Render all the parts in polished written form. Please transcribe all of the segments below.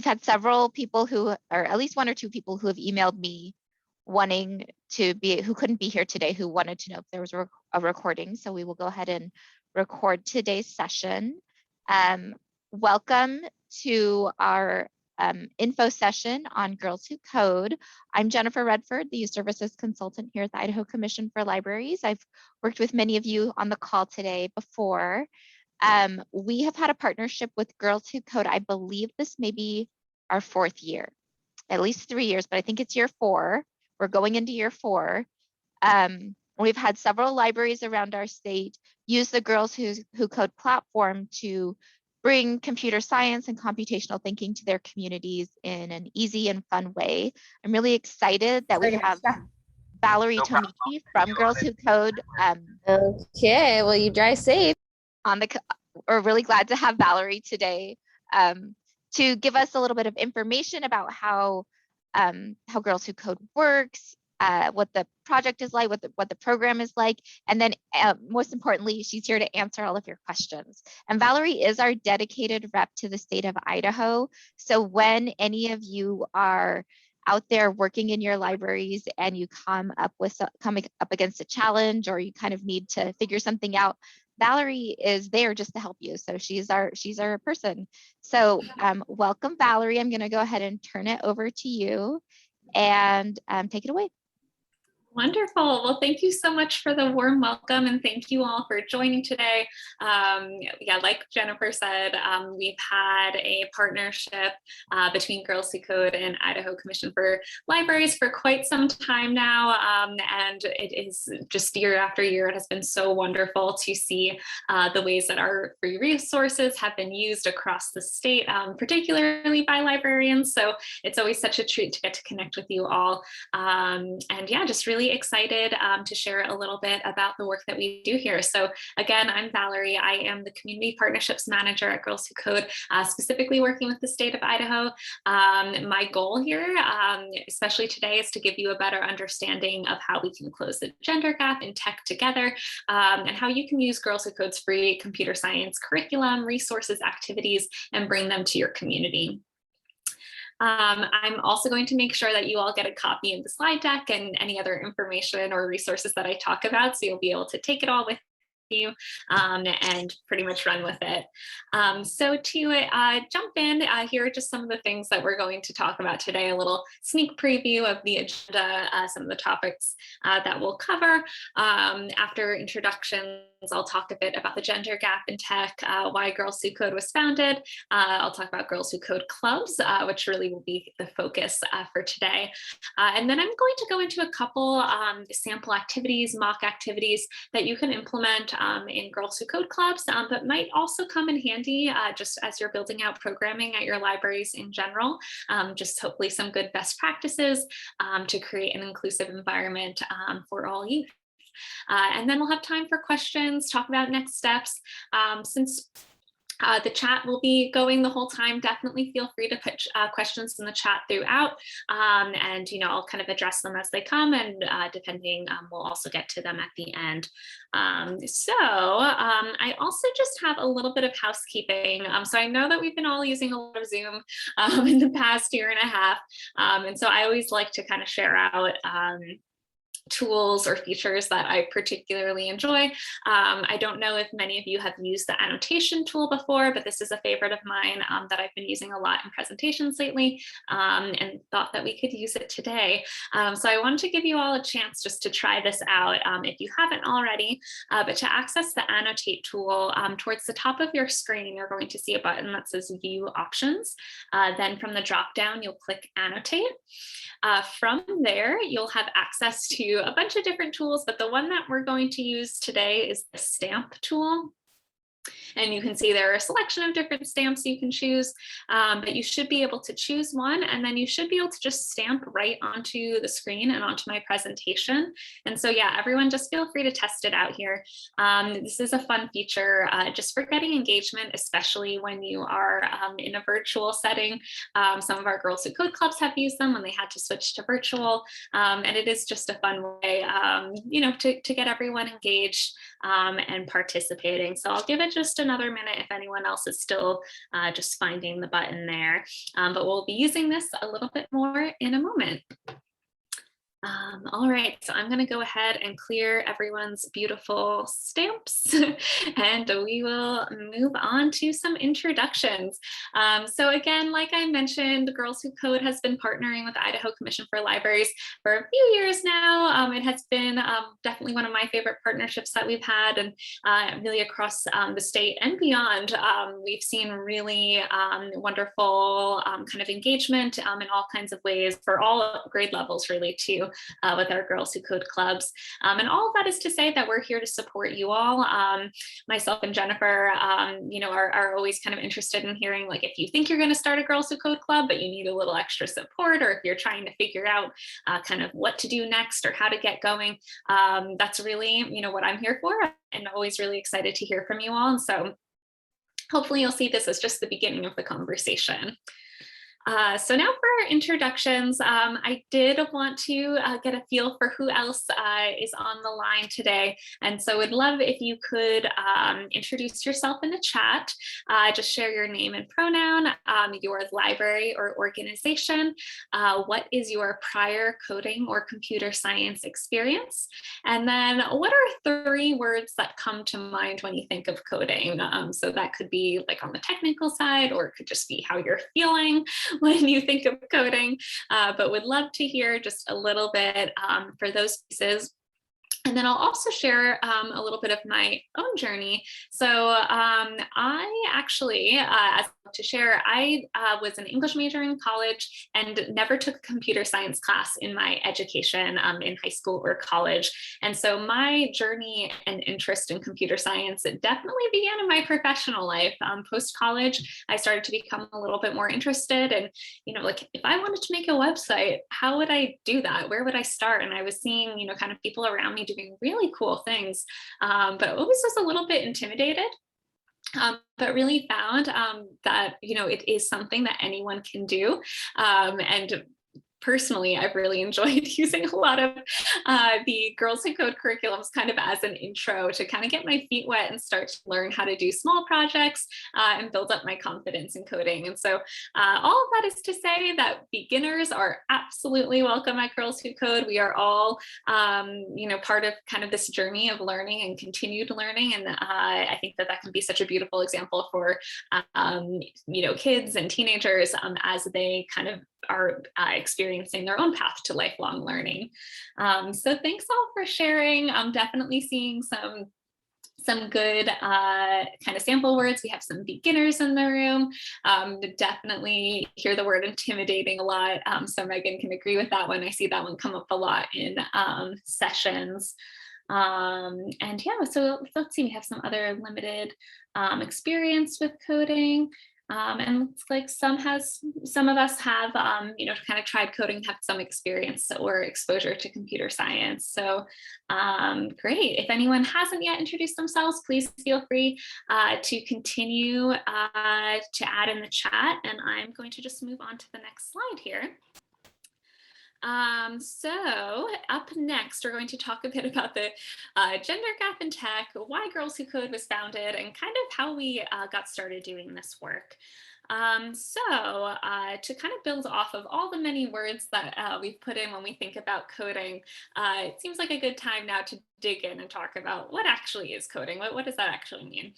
had several people or at least one or two people who have emailed me wanting to be, who couldn't be here today, who wanted to know if there was a recording. So we will go ahead and record today's session. Welcome to our info session on Girls Who Code. I'm Jennifer Redford, the Youth Services Consultant here at the Idaho Commission for Libraries. I've worked with many of you on the call today before. We have had a partnership with Girls Who Code. I believe this may be our 4th year, at least 3 years, but I think it's year 4. We're going into year 4. We've had several libraries around our state use the Girls Who Code platform to bring computer science and computational thinking to their communities in an easy and fun way. I'm really excited that we have Valerie Tomiki from Girls Who Code. Okay, well, you drive safe. We're really glad to have Valerie today to give us a little bit of information about how Girls Who Code works, what the project is like, what the program is like, and then most importantly, she's here to answer all of your questions. And Valerie is our dedicated rep to the state of Idaho. So when any of you are out there working in your libraries and you come up against a challenge, or you kind of need to figure something out, Valerie is there just to help you. So she's our person. So welcome, Valerie. I'm going to go ahead and turn it over to you and take it away. Wonderful. Well, thank you so much for the warm welcome, and thank you all for joining today. Yeah, like Jennifer said, we've had a partnership between Girls Who Code and Idaho Commission for Libraries for quite some time now, and it is just year after year. It has been so wonderful to see the ways that our free resources have been used across the state, particularly by librarians. So it's always such a treat to get to connect with you all. And yeah, just really excited to share a little bit about the work that we do here. So again, I'm Valerie. I am the Community Partnerships Manager at Girls Who Code, specifically working with the state of Idaho. My goal here, especially today, is to give you a better understanding of how we can close the gender gap in tech together, and how you can use Girls Who Code's free computer science curriculum, resources, activities, and bring them to your community. I'm also going to make sure that you all get a copy of the slide deck and any other information or resources that I talk about, so you'll be able to take it all with you and pretty much run with it. So to jump in, here are just some of the things that we're going to talk about today, a little sneak preview of the agenda, some of the topics that we'll cover. After introductions, I'll talk a bit about the gender gap in tech, why Girls Who Code was founded. I'll talk about Girls Who Code clubs, which really will be the focus for today. And then I'm going to go into a couple sample activities, mock activities that you can implement in Girls Who Code clubs, but might also come in handy just as you're building out programming at your libraries in general. Just hopefully some good best practices to create an inclusive environment for all youth. And then we'll have time for questions, talk about next steps. Since the chat will be going the whole time, definitely feel free to put questions in the chat throughout, and I'll kind of address them as they come, and depending, we'll also get to them at the end. I also just have a little bit of housekeeping. So I know that we've been all using a lot of Zoom in the past year and a half, and so I always like to kind of share out tools or features that I particularly enjoy. I don't know if many of you have used the Annotation Tool before, but this is a favorite of mine that I've been using a lot in presentations lately, and thought that we could use it today. So I wanted to give you all a chance just to try this out if you haven't already. But to access the Annotate Tool, towards the top of your screen, you're going to see a button that says View Options. Then from the drop down, you'll click Annotate. From there, you'll have access to a bunch of different tools, but the one that we're going to use today is the Stamp tool. And you can see there are a selection of different stamps you can choose, but you should be able to choose one, and then you should be able to just stamp right onto the screen and onto my presentation. And so yeah, everyone just feel free to test it out here. This is a fun feature just for getting engagement, especially when you are in a virtual setting. Some of our Girls Who Code clubs have used them when they had to switch to virtual, and it is just a fun way to get everyone engaged and participating. So I'll give it just another minute if anyone else is still just finding the button there. But we'll be using this a little bit more in a moment. All right, so I'm going to go ahead and clear everyone's beautiful stamps and we will move on to some introductions. So again, like I mentioned, Girls Who Code has been partnering with the Idaho Commission for Libraries for a few years now. It has been definitely one of my favorite partnerships that we've had, and really across the state and beyond. We've seen really wonderful kind of engagement in all kinds of ways for all grade levels, really, too. With our Girls Who Code clubs. And all of that is to say that we're here to support you all. Myself and Jennifer, are always kind of interested in hearing, like, if you think you're going to start a Girls Who Code club, but you need a little extra support, or if you're trying to figure out kind of what to do next or how to get going, that's really, what I'm here for, and always really excited to hear from you all. And so hopefully you'll see this as just the beginning of the conversation. So now for our introductions, I did want to get a feel for who else is on the line today. And so would love if you could introduce yourself in the chat, just share your name and pronoun, your library or organization, what is your prior coding or computer science experience, and then what are 3 words that come to mind when you think of coding? So that could be like on the technical side, or it could just be how you're feeling when you think of coding, but would love to hear just a little bit for those pieces. And then I'll also share a little bit of my own journey. So I actually, as to share, I was an English major in college and never took a computer science class in my education in high school or college. And so my journey and interest in computer science, it definitely began in my professional life. Post-college, I started to become a little bit more interested. And, like, if I wanted to make a website, how would I do that? Where would I start? And I was seeing, kind of people around me doing really cool things, but I always was a little bit intimidated. But really found that, it is something that anyone can do. And personally, I've really enjoyed using a lot of the Girls Who Code curriculums kind of as an intro to kind of get my feet wet and start to learn how to do small projects and build up my confidence in coding. And so all of that is to say that beginners are absolutely welcome at Girls Who Code. We are all, part of kind of this journey of learning and continued learning. And I think that can be such a beautiful example for, kids and teenagers as they kind of are experiencing their own path to lifelong learning. So thanks all for sharing. I'm definitely seeing some good kind of sample words. We have some beginners in the room. Definitely hear the word intimidating a lot. So Megan can agree with that one. I see that one come up a lot in sessions. And yeah, so let's see, we have some other limited experience with coding. And it's like some of us have, kind of tried coding, have some experience or exposure to computer science. So great. If anyone hasn't yet introduced themselves, please feel free to continue to add in the chat. And I'm going to just move on to the next slide here. So up next, we're going to talk a bit about the gender gap in tech, why Girls Who Code was founded, and kind of how we got started doing this work. To kind of build off of all the many words that we've put in when we think about coding, it seems like a good time now to dig in and talk about what actually is coding. What does that actually mean?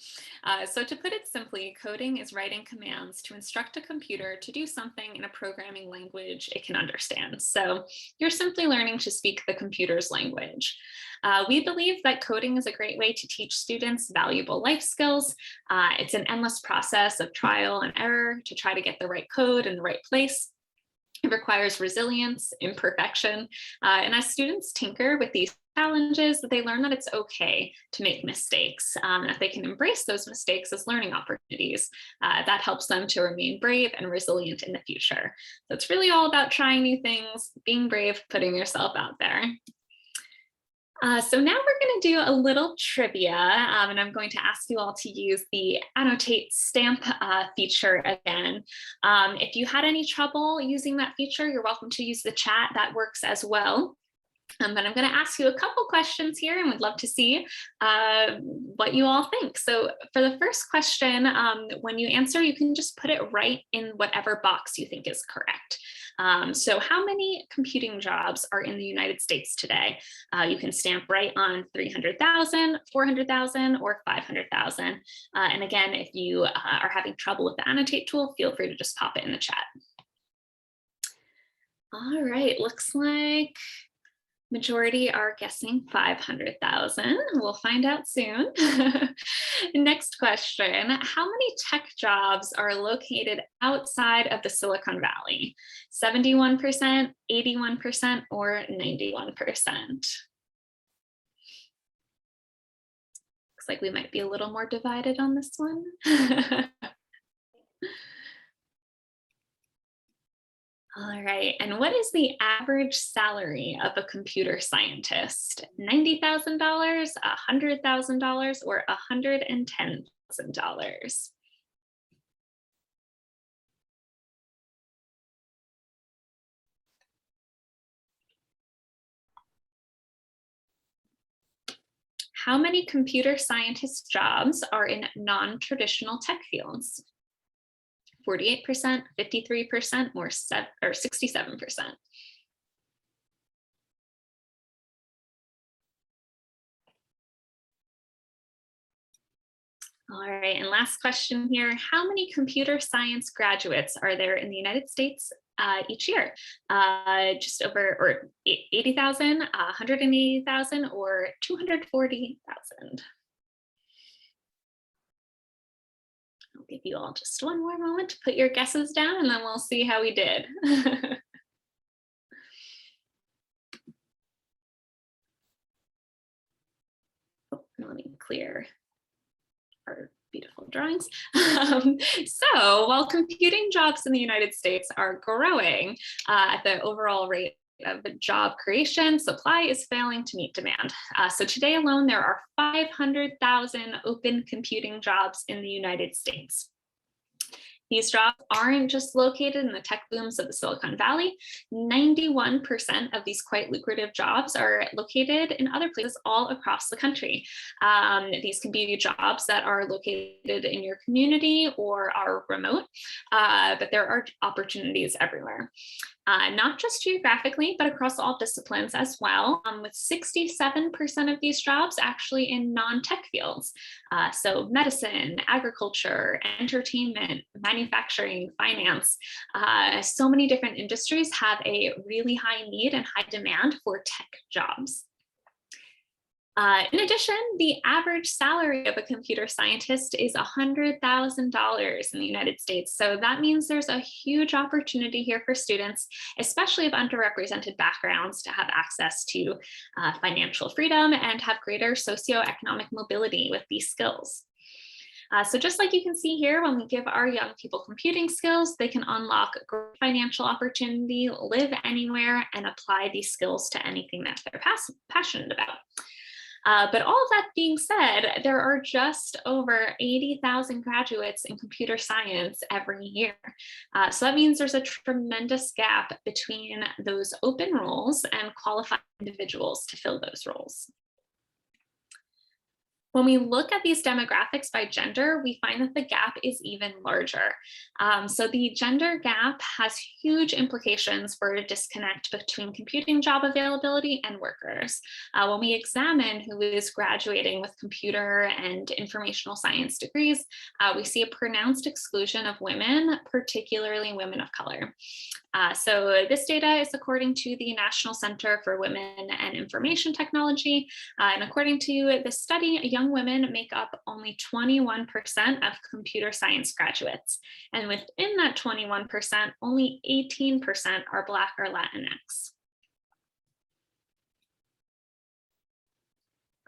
So to put it simply, coding is writing commands to instruct a computer to do something in a programming language it can understand. So you're simply learning to speak the computer's language. We believe that coding is a great way to teach students valuable life skills. It's an endless process of trial and error to try to get the right code in the right place. It requires resilience, imperfection, and as students tinker with these challenges, they learn that it's okay to make mistakes, that they can embrace those mistakes as learning opportunities. That helps them to remain brave and resilient in the future. So it's really all about trying new things, being brave, putting yourself out there. So now we're going to do a little trivia, and I'm going to ask you all to use the annotate stamp feature again. If you had any trouble using that feature, you're welcome to use the chat. That works as well. But I'm going to ask you a couple questions here and would love to see what you all think. So for the first question, when you answer, you can just put it right in whatever box you think is correct. So how many computing jobs are in the United States today? You can stamp right on 300,000, 400,000, or 500,000. And again, if you are having trouble with the Annotate tool, feel free to just pop it in the chat. All right, looks like majority are guessing 500,000. We'll find out soon. Next question. How many tech jobs are located outside of the Silicon Valley? 71%, 81%, or 91%? Looks like we might be a little more divided on this one. All right, and what is the average salary of a computer scientist? $90,000, $100,000, or $110,000? How many computer scientist jobs are in non-traditional tech fields? 48%, 53%, or 67%. All right, and last question here. How many computer science graduates are there in the United States each year? Just over, or 80,000, 180,000, or 240,000? I'll give you all just one more moment to put your guesses down and then we'll see how we did. Oh, let me clear our beautiful drawings. So while computing jobs in the United States are growing at the overall rate of job creation, supply is failing to meet demand. So today alone, there are 500,000 open computing jobs in the United States. These jobs aren't just located in the tech booms of the Silicon Valley. 91% of these quite lucrative jobs are located in other places all across the country. These can be jobs that are located in your community or are remote, but there are opportunities everywhere. Not just geographically, but across all disciplines as well, with 67% of these jobs actually in non-tech fields. So medicine, agriculture, entertainment, manufacturing, finance, so many different industries have a really high need and high demand for tech jobs. In addition, the average salary of a computer scientist is $100,000 in the United States. So that means there's a huge opportunity here for students, especially of underrepresented backgrounds, to have access to financial freedom and have greater socioeconomic mobility with these skills. So just like you can see here, when we give our young people computing skills, they can unlock great financial opportunity, live anywhere, and apply these skills to anything that they're passionate about. But all of that being said, there are just over 80,000 graduates in computer science every year. So that means there's a tremendous gap between those open roles and qualified individuals to fill those roles. When we look at these demographics by gender, we find that the gap is even larger. So the gender gap has huge implications for a disconnect between computing job availability and workers. When we examine who is graduating with computer and informational science degrees, we see a pronounced exclusion of women, particularly women of color. So this data is according to the National Center for Women and Information Technology. And according to this study, young women make up only 21% of computer science graduates. And within that 21%, only 18% are Black or Latinx.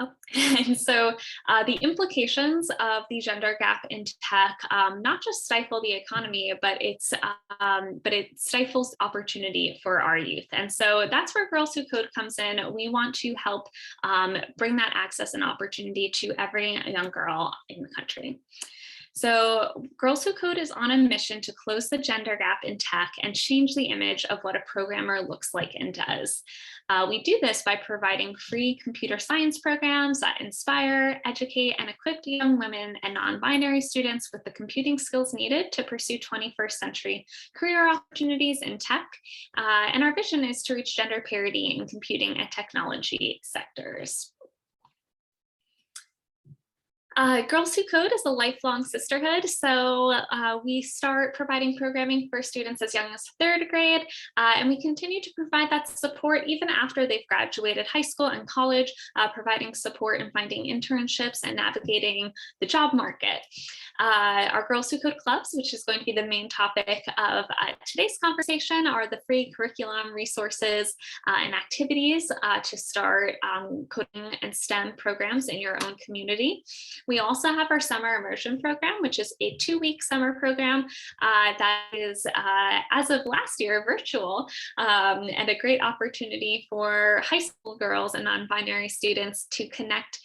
Oh. And so the implications of the gender gap in tech not just stifle the economy, but it stifles opportunity for our youth. And so that's where Girls Who Code comes in. We want to help bring that access and opportunity to every young girl in the country. So Girls Who Code is on a mission to close the gender gap in tech and change the image of what a programmer looks like and does. We do this by providing free computer science programs that inspire, educate, and equip young women and non-binary students with the computing skills needed to pursue 21st century career opportunities in tech. And our vision is to reach gender parity in computing and technology sectors. Girls Who Code is a lifelong sisterhood. So we start providing programming for students as young as 3rd grade, and we continue to provide that support even after they've graduated high school and college, providing support in finding internships and navigating the job market. Our Girls Who Code clubs, which is going to be the main topic of today's conversation, are the free curriculum, resources, and activities to start coding and STEM programs in your own community. We also have our summer immersion program, which is a 2-week summer program that is, as of last year, virtual, and a great opportunity for high school girls and non-binary students to connect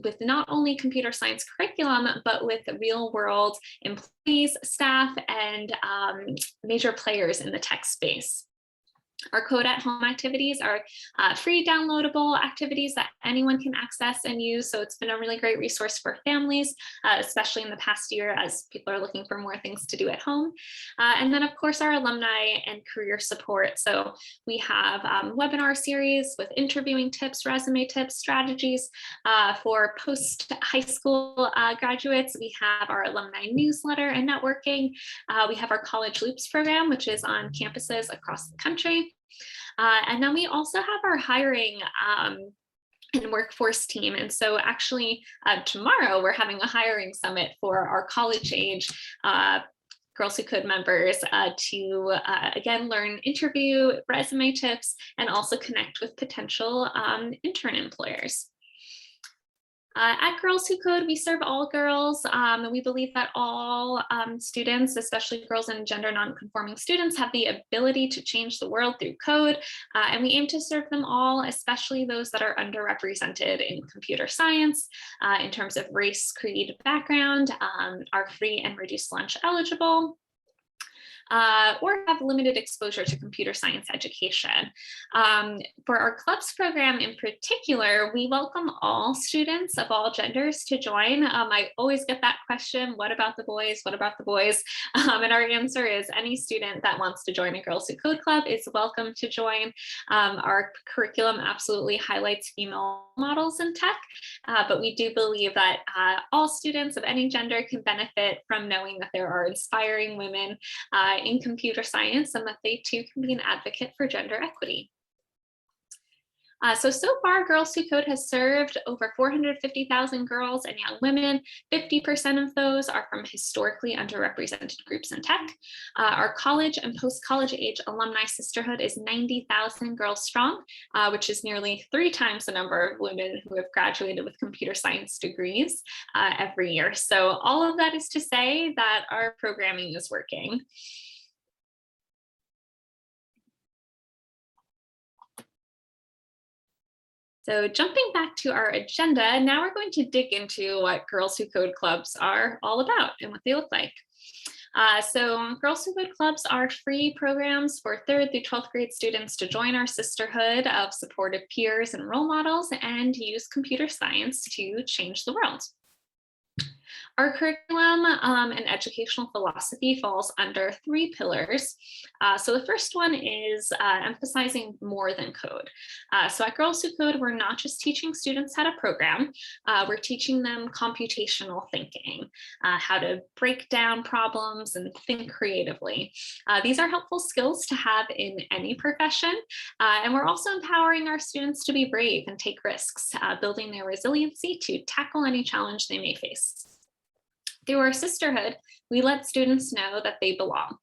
with not only computer science curriculum, but with real world employees, staff, and major players in the tech space. Our Code at Home activities are free downloadable activities that anyone can access and use. So it's been a really great resource for families, especially in the past year as people are looking for more things to do at home. And then of course, our alumni and career support. So we have webinar series with interviewing tips, resume tips, strategies for post-high school graduates. We have our alumni newsletter and networking. We have our College Loops program, which is on campuses across the country. And then we also have our hiring and workforce team. And so actually tomorrow we're having a hiring summit for our college age Girls Who Code members to again learn interview, resume tips, and also connect with potential intern employers. At Girls Who Code, we serve all girls. We believe that all students, especially girls and gender nonconforming students, have the ability to change the world through code. And we aim to serve them all, especially those that are underrepresented in computer science in terms of race, creed, background, are free and reduced lunch eligible, or have limited exposure to computer science education. For our clubs program in particular, we welcome all students of all genders to join. I always get that question, what about the boys? What about the boys? And our answer is any student that wants to join a Girls Who Code club is welcome to join. Our curriculum absolutely highlights female models in tech, but we do believe that all students of any gender can benefit from knowing that there are inspiring women in computer science and that they too can be an advocate for gender equity. So far, Girls Who Code has served over 450,000 girls and young women. 50% of those are from historically underrepresented groups in tech. Our college and post-college age alumni sisterhood is 90,000 girls strong, which is nearly 3 times the number of women who have graduated with computer science degrees every year. So all of that is to say that our programming is working. So jumping back to our agenda, now we're going to dig into what Girls Who Code clubs are all about and what they look like. So Girls Who Code clubs are free programs for 3rd through 12th grade students to join our sisterhood of supportive peers and role models and use computer science to change the world. Our curriculum and educational philosophy falls under 3 pillars. So the first one is emphasizing more than code. So at Girls Who Code, we're not just teaching students how to program, we're teaching them computational thinking, how to break down problems and think creatively. These are helpful skills to have in any profession. And we're also empowering our students to be brave and take risks, building their resiliency to tackle any challenge they may face. Through our sisterhood, we let students know that they belong.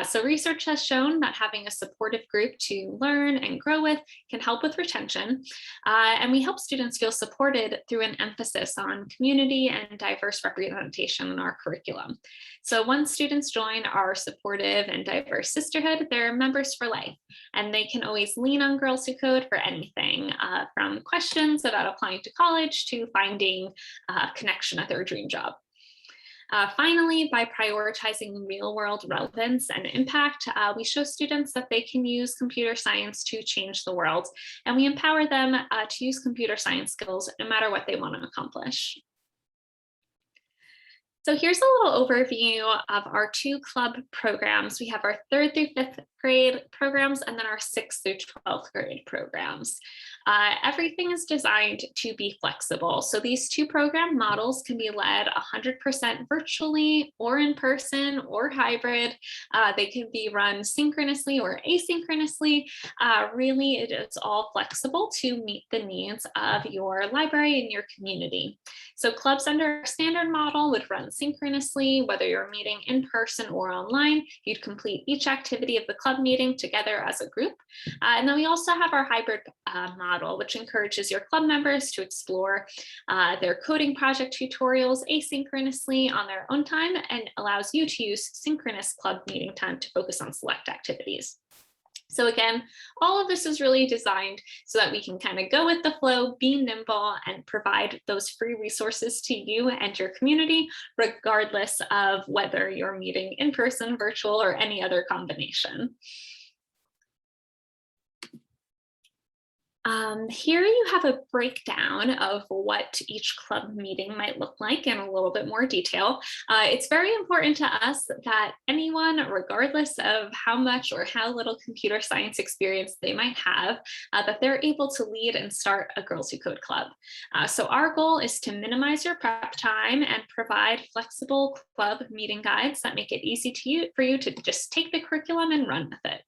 So research has shown that having a supportive group to learn and grow with can help with retention. And we help students feel supported through an emphasis on community and diverse representation in our curriculum. So once students join our supportive and diverse sisterhood, they're members for life, and they can always lean on Girls Who Code for anything, from questions about applying to college to finding a connection at their dream job. Finally, by prioritizing real-world relevance and impact, we show students that they can use computer science to change the world, and we empower them to use computer science skills no matter what they want to accomplish. So here's a little overview of our 2 club programs. We have our 3rd through 5th grade programs and then our 6th through 12th grade programs. Everything is designed to be flexible. So these 2 program models can be led 100% virtually or in person or hybrid. They can be run synchronously or asynchronously. Really, it is all flexible to meet the needs of your library and your community. So clubs under a standard model would run synchronously, whether you're meeting in person or online. You'd complete each activity of the club meeting together as a group. And then we also have our hybrid model, which encourages your club members to explore their coding project tutorials asynchronously on their own time and allows you to use synchronous club meeting time to focus on select activities. So again, all of this is really designed so that we can kind of go with the flow, be nimble, and provide those free resources to you and your community, regardless of whether you're meeting in person, virtual, or any other combination. Here you have a breakdown of what each club meeting might look like in a little bit more detail. It's very important to us that anyone, regardless of how much or how little computer science experience they might have, that they're able to lead and start a Girls Who Code club. So our goal is to minimize your prep time and provide flexible club meeting guides that make it easy for you to just take the curriculum and run with it.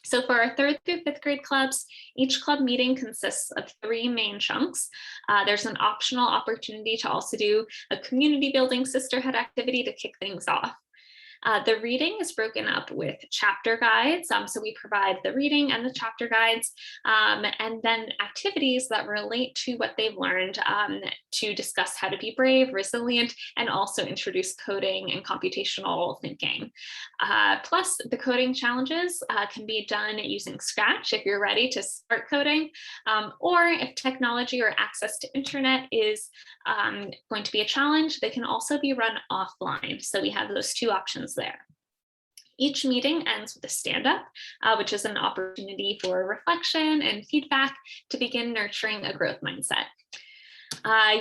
So for our 3rd through 5th grade clubs, each club meeting consists of 3 main chunks. There's an optional opportunity to also do a community building sisterhood activity to kick things off. The reading is broken up with chapter guides. So we provide the reading and the chapter guides, and then activities that relate to what they've learned to discuss how to be brave, resilient, and also introduce coding and computational thinking. Plus, the coding challenges can be done using Scratch if you're ready to start coding, or if technology or access to internet is going to be a challenge, they can also be run offline. So we have those 2 options there. Each meeting ends with a stand-up, which is an opportunity for reflection and feedback to begin nurturing a growth mindset.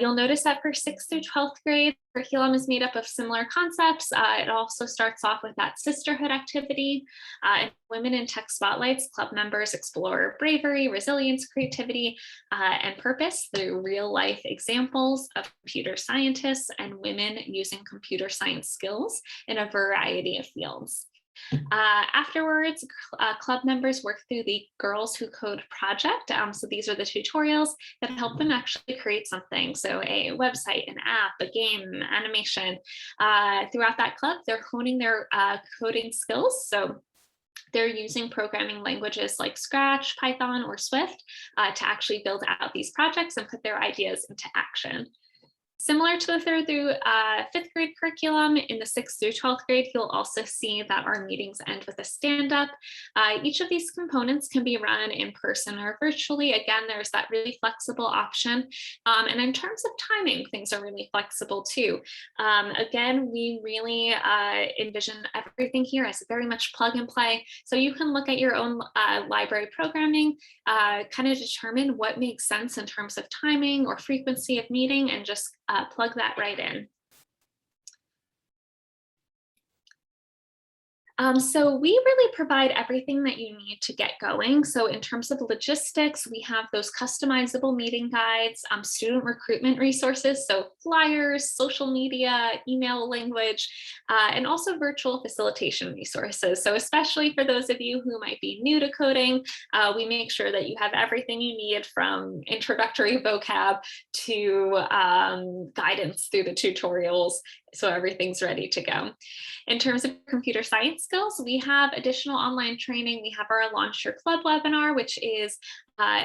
You'll notice that for 6th through 12th grade, curriculum is made up of similar concepts. It also starts off with that sisterhood activity. In Women in Tech Spotlights, club members explore bravery, resilience, creativity, and purpose through real-life examples of computer scientists and women using computer science skills in a variety of fields. Afterwards, club members work through the Girls Who Code project. So these are the tutorials that help them actually create something. So a website, an app, a game, animation. Throughout that club, they're honing their coding skills. So they're using programming languages like Scratch, Python, or Swift to actually build out these projects and put their ideas into action. Similar to the 3rd through 5th grade curriculum, in the 6th through 12th grade, you'll also see that our meetings end with a stand-up. Each of these components can be run in person or virtually. Again, there's that really flexible option. And in terms of timing, things are really flexible too. Again, we really envision everything here as very much plug and play. So you can look at your own library programming, kind of determine what makes sense in terms of timing or frequency of meeting and just plug that right in. So we really provide everything that you need to get going. So in terms of logistics, we have those customizable meeting guides, student recruitment resources, so flyers, social media, email language, and also virtual facilitation resources. So especially for those of you who might be new to coding, we make sure that you have everything you need from introductory vocab to guidance through the tutorials, so everything's ready to go. In terms of computer science skills, we have additional online training. We have our Launch Your Club webinar, which is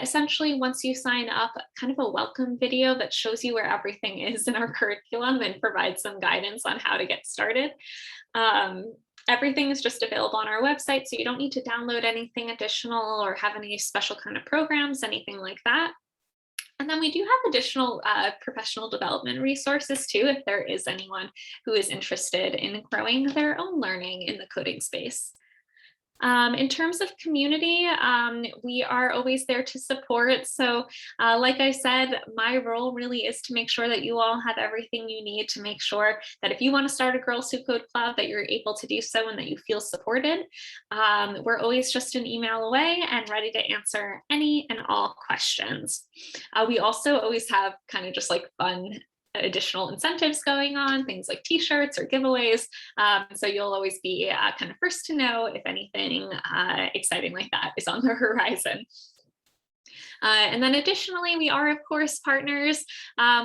essentially once you sign up, kind of a welcome video that shows you where everything is in our curriculum and provides some guidance on how to get started. Everything is just available on our website, so you don't need to download anything additional or have any special kind of programs, anything like that. And then we do have additional professional development resources too, if there is anyone who is interested in growing their own learning in the coding space. In terms of community, we are always there to support. So like I said, my role really is to make sure that you all have everything you need to make sure that if you want to start a Girls Who Code Club, that you're able to do so and that you feel supported. We're always just an email away and ready to answer any and all questions. We also always have kind of just like fun additional incentives going on, things like t-shirts or giveaways. So you'll always be kind of first to know if anything exciting like that is on the horizon. And then additionally, we are, of course, partners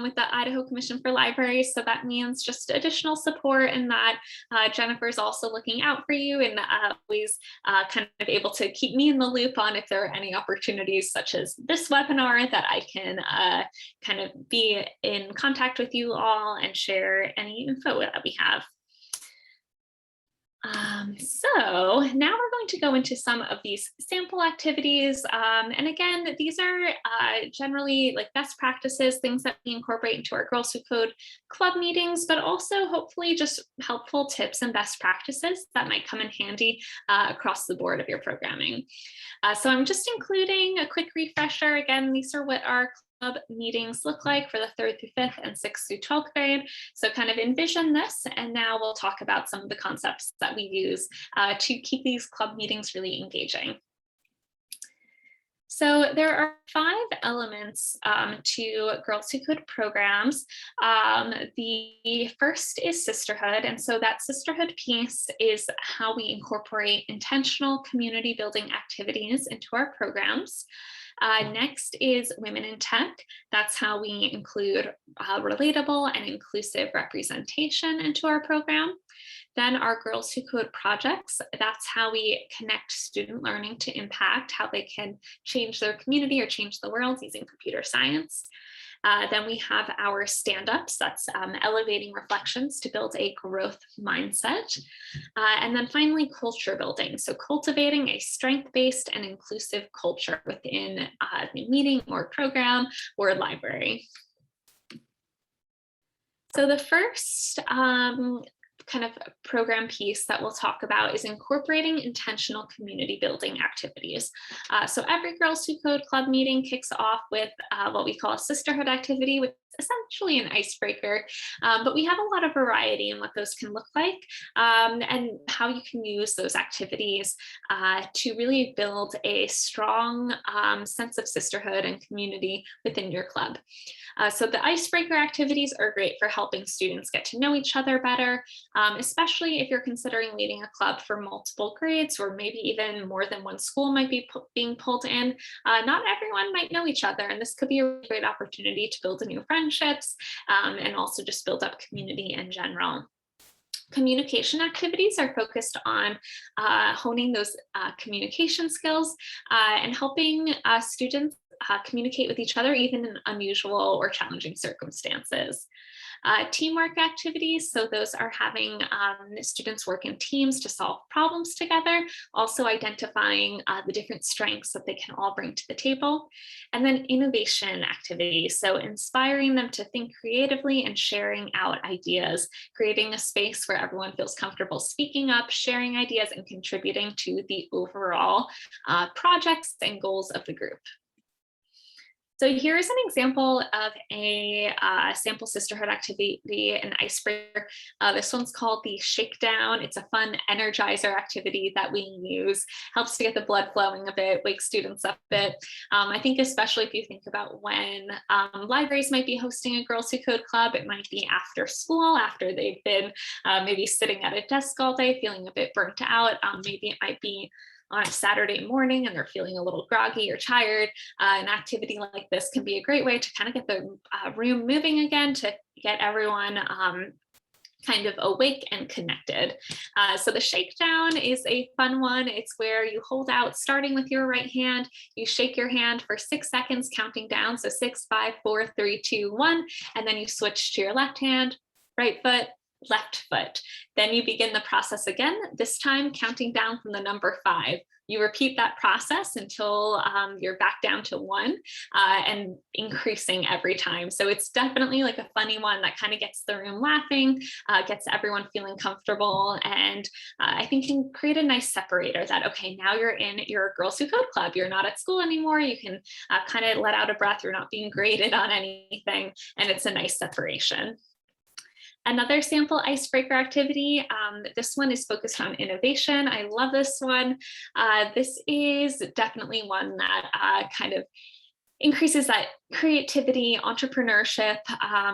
with the Idaho Commission for Libraries. So that means just additional support and that Jennifer's also looking out for you and always kind of able to keep me in the loop on if there are any opportunities such as this webinar that I can kind of be in contact with you all and share any info that we have. So now we're going to go into some of these sample activities. And again, these are generally like best practices, things that we incorporate into our Girls Who Code Club meetings, but also hopefully just helpful tips and best practices that might come in handy across the board of your programming. So I'm just including a quick refresher. Again, these are what our club meetings look like for the 3rd through 5th and 6th through 12th grade. So kind of envision this, and now we'll talk about some of the concepts that we use to keep these club meetings really engaging. So there are 5 elements to Girls Who Code programs. The first is sisterhood. And so that sisterhood piece is how we incorporate intentional community building activities into our programs. Next is women in tech. That's how we include relatable and inclusive representation into our program. Then our Girls Who Code projects, that's how we connect student learning to impact how they can change their community or change the world using computer science. Then we have our stand-ups, that's elevating reflections to build a growth mindset. And then finally, culture building. So cultivating a strength-based and inclusive culture within a meeting or program or library. So the first kind of program piece that we'll talk about is incorporating intentional community building activities. So every Girls Who Code Club meeting kicks off with what we call a sisterhood activity, which is essentially an icebreaker, but we have a lot of variety in what those can look like and how you can use those activities to really build a strong sense of sisterhood and community within your club. So the icebreaker activities are great for helping students get to know each other better, especially if you're considering leading a club for multiple grades or maybe even more than one school might be being pulled in. Not everyone might know each other, and this could be a great opportunity to build new friendships and also just build up community in general. Communication activities are focused on honing those communication skills and helping students communicate with each other, even in unusual or challenging circumstances. Teamwork activities, so those are having students work in teams to solve problems together, also identifying the different strengths that they can all bring to the table. And then innovation activities, so inspiring them to think creatively and sharing out ideas, creating a space where everyone feels comfortable speaking up, sharing ideas, and contributing to the overall projects and goals of the group. So here's an example of a sample sisterhood activity, an icebreaker. This one's called the shakedown. It's a fun energizer activity that we use, helps to get the blood flowing a bit, wake students up a bit. I think especially if you think about when libraries might be hosting a Girls Who Code Club, it might be after school, after they've been maybe sitting at a desk all day, feeling a bit burnt out. Maybe it might be on a Saturday morning and they're feeling a little groggy or tired. An activity like this can be a great way to kind of get the room moving again, to get everyone kind of awake and connected. So the shakedown is a fun one. It's where you hold out, starting with your right hand, you shake your hand for 6 seconds, counting down. So 6, 5, 4, 3, 2, 1, and then you switch to your left hand, right foot, left foot. Then you begin the process again, this time counting down from the number 5. You repeat that process until you're back down to 1 and increasing every time. So it's definitely like a funny one that kind of gets the room laughing, gets everyone feeling comfortable, and I think can create a nice separator that, okay, now you're in your Girls Who Code Club. You're not at school anymore. You can kind of let out a breath. You're not being graded on anything, and it's a nice separation. Another sample icebreaker activity, this one is focused on innovation. I love this one. This is definitely one that kind of increases that creativity, entrepreneurship.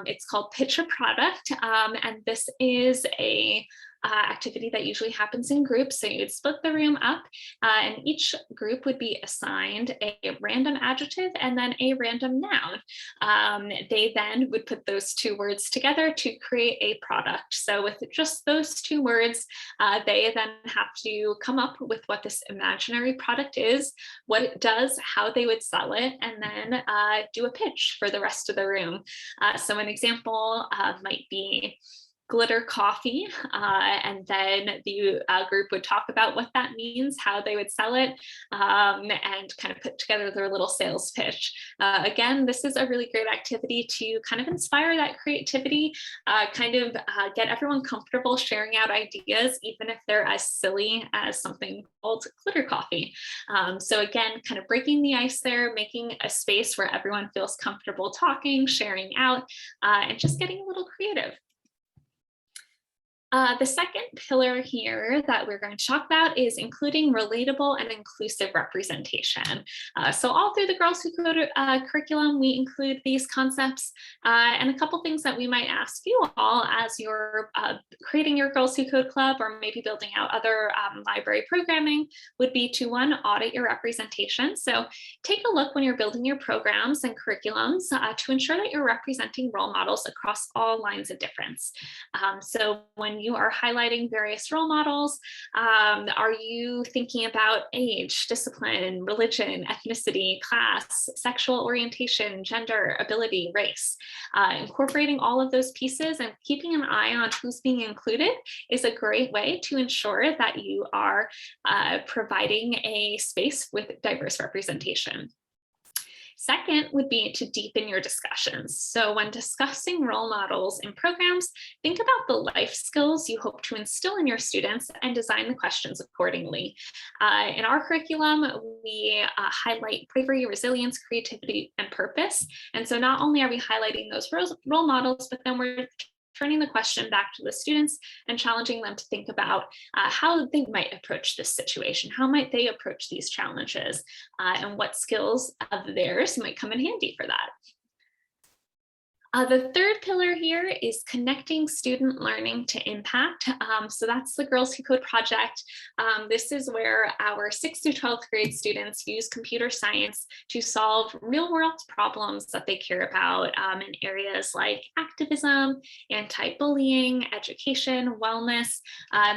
It's called Pitch a Product, and this is a activity that usually happens in groups. So you'd split the room up and each group would be assigned a random adjective and then a random noun. They then would put those 2 words together to create a product. So with just those 2 words, they then have to come up with what this imaginary product is, what it does, how they would sell it, and then do a pitch for the rest of the room. So an example might be glitter coffee, and then the group would talk about what that means, how they would sell it, and kind of put together their little sales pitch. Again, this is a really great activity to kind of inspire that creativity, get everyone comfortable sharing out ideas, even if they're as silly as something called glitter coffee. So again, kind of breaking the ice there, making a space where everyone feels comfortable talking, sharing out, and just getting a little creative. The second pillar here that we're going to talk about is including relatable and inclusive representation. So all through the Girls Who Code curriculum, we include these concepts, and a couple things that we might ask you all as you're creating your Girls Who Code Club or maybe building out other library programming would be to, 1, audit your representation. So take a look when you're building your programs and curriculums to ensure that you're representing role models across all lines of difference. So when you are highlighting various role models, are you thinking about age, discipline, religion, ethnicity, class, sexual orientation, gender, ability, race? Incorporating all of those pieces and keeping an eye on who's being included is a great way to ensure that you are providing a space with diverse representation. Second would be to deepen your discussions. So when discussing role models in programs, think about the life skills you hope to instill in your students and design the questions accordingly. In our curriculum, we highlight bravery, resilience, creativity, and purpose. And so not only are we highlighting those role models, but then we're turning the question back to the students and challenging them to think about how they might approach this situation, how might they approach these challenges, and what skills of theirs might come in handy for that. The third pillar here is connecting student learning to impact. So that's the Girls Who Code project. This is where our 6th through 12th grade students use computer science to solve real world problems that they care about in areas like activism, anti-bullying, education, wellness.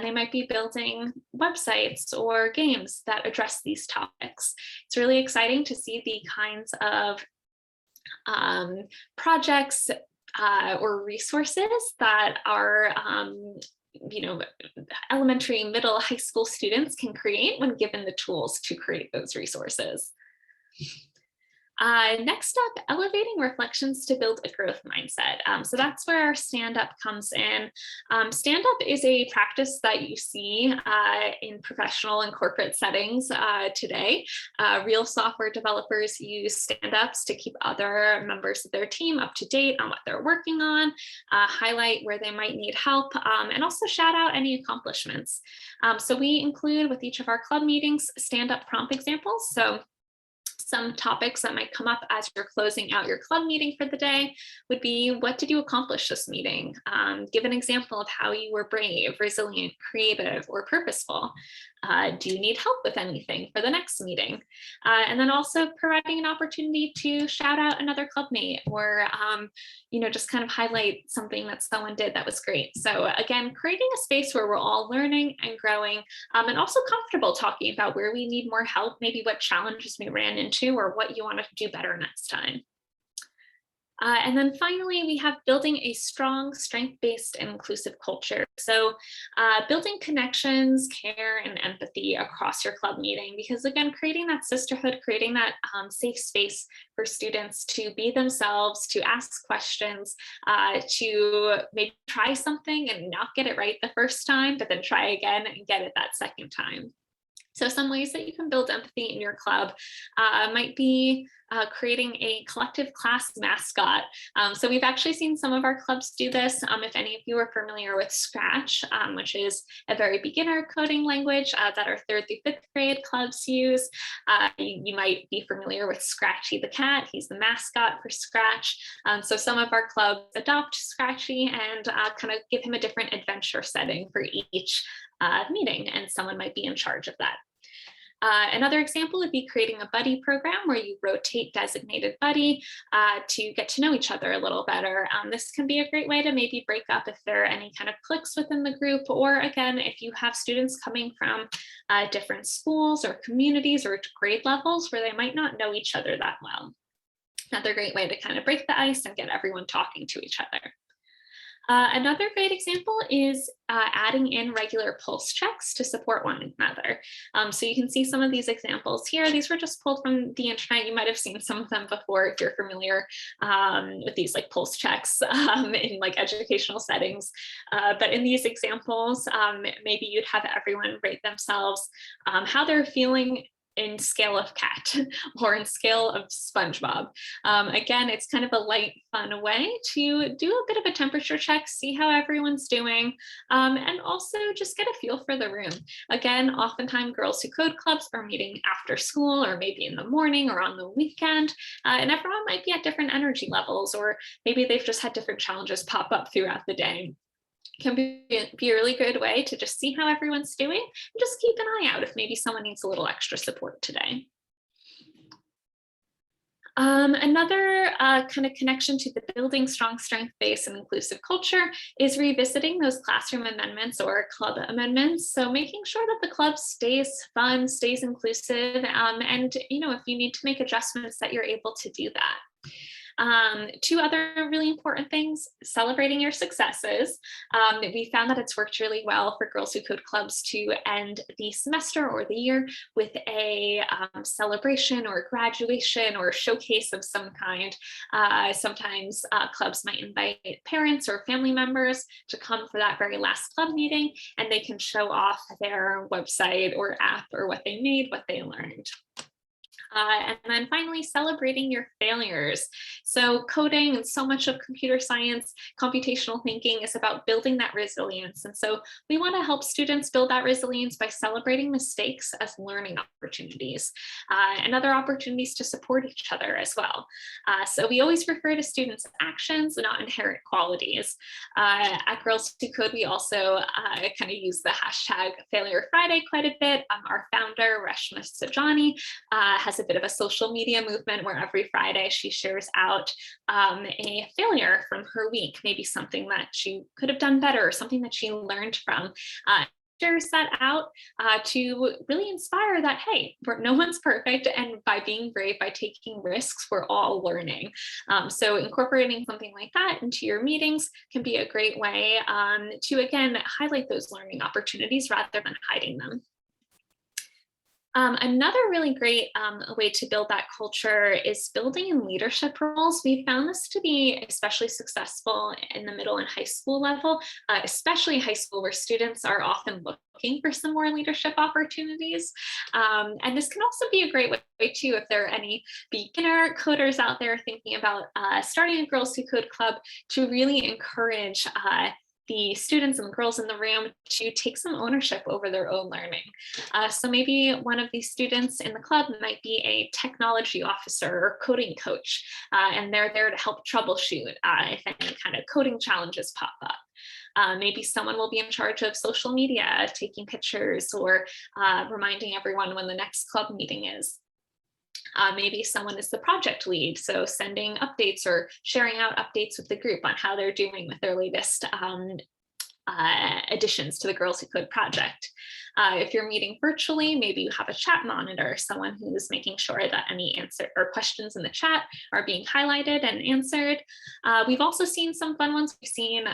They might be building websites or games that address these topics. It's really exciting to see the kinds of projects or resources that our elementary, middle, high school students can create when given the tools to create those resources. Next up, elevating reflections to build a growth mindset. So that's where our stand-up comes in. Stand-up is a practice that you see in professional and corporate settings today. Real software developers use stand-ups to keep other members of their team up to date on what they're working on, highlight where they might need help, and also shout out any accomplishments. So we include with each of our club meetings stand-up prompt examples. So some topics that might come up as you're closing out your club meeting for the day would be, what did you accomplish this meeting? Give an example of how you were brave, resilient, creative, or purposeful. Do you need help with anything for the next meeting? And then also providing an opportunity to shout out another clubmate or, just kind of highlight something that someone did that was great. So again, creating a space where we're all learning and growing, and also comfortable talking about where we need more help, maybe what challenges we ran into or what you want to do better next time. And then finally, we have building a strong, strength-based and inclusive culture. So building connections, care, and empathy across your club meeting, because again, creating that sisterhood, creating that safe space for students to be themselves, to ask questions, to maybe try something and not get it right the first time, but then try again and get it that second time. So some ways that you can build empathy in your club might be creating a collective class mascot. So we've actually seen some of our clubs do this. If any of you are familiar with Scratch, which is a very beginner coding language that our 3rd through 5th grade clubs use, you might be familiar with Scratchy the cat. He's the mascot for Scratch. So some of our clubs adopt Scratchy and kind of give him a different adventure setting for each meeting, and someone might be in charge of that. Another example would be creating a buddy program where you rotate designated buddy to get to know each other a little better. This can be a great way to maybe break up if there are any kind of cliques within the group, or again, if you have students coming from different schools or communities or grade levels where they might not know each other that well. Another great way to kind of break the ice and get everyone talking to each other. Another great example is adding in regular pulse checks to support one another. So you can see some of these examples here. These were just pulled from the internet. You might have seen some of them before if you're familiar with these like pulse checks in like educational settings. But in these examples, maybe you'd have everyone rate themselves how they're feeling in scale of cat or in scale of SpongeBob. Again, it's kind of a light, fun way to do a bit of a temperature check, see how everyone's doing, and also just get a feel for the room. Again, oftentimes Girls Who Code clubs are meeting after school or maybe in the morning or on the weekend, and everyone might be at different energy levels, or maybe they've just had different challenges pop up throughout the day. Can be a really good way to just see how everyone's doing and just keep an eye out if maybe someone needs a little extra support today. Another kind of connection to the building strong strength-based and inclusive culture is revisiting those classroom amendments or club amendments. So making sure that the club stays fun, stays inclusive, and if you need to make adjustments that you're able to do that. 2 other really important things: celebrating your successes. We found that it's worked really well for Girls Who Code clubs to end the semester or the year with a celebration or graduation or showcase of some kind. Sometimes clubs might invite parents or family members to come for that very last club meeting, and they can show off their website or app or what they made, what they learned. And then finally, celebrating your failures. So coding and so much of computer science, computational thinking is about building that resilience. And so we want to help students build that resilience by celebrating mistakes as learning opportunities and other opportunities to support each other as well. So we always refer to students' actions, not inherent qualities. At Girls Who Code, we also kind of use the hashtag Failure Friday quite a bit. Our founder, Reshma Sajani, has a bit of a social media movement where every Friday she shares out a failure from her week, maybe something that she could have done better or something that she learned from. Shares that out to really inspire that, hey, no one's perfect, and by being brave, by taking risks, we're all learning. So incorporating something like that into your meetings can be a great way to, again, highlight those learning opportunities rather than hiding them. Another really great way to build that culture is building in leadership roles. We found this to be especially successful in the middle and high school level, especially high school, where students are often looking for some more leadership opportunities. And this can also be a great way too, if there are any beginner coders out there thinking about starting a Girls Who Code club, to really encourage the students and the girls in the room to take some ownership over their own learning. So maybe one of these students in the club might be a technology officer or coding coach, and they're there to help troubleshoot if any kind of coding challenges pop up. Maybe someone will be in charge of social media, taking pictures or reminding everyone when the next club meeting is. Maybe someone is the project lead, so sending updates or sharing out updates with the group on how they're doing with their latest additions to the Girls Who Code project. If you're meeting virtually, maybe you have a chat monitor, someone who's making sure that any answer or questions in the chat are being highlighted and answered. We've also seen some fun ones. We've seen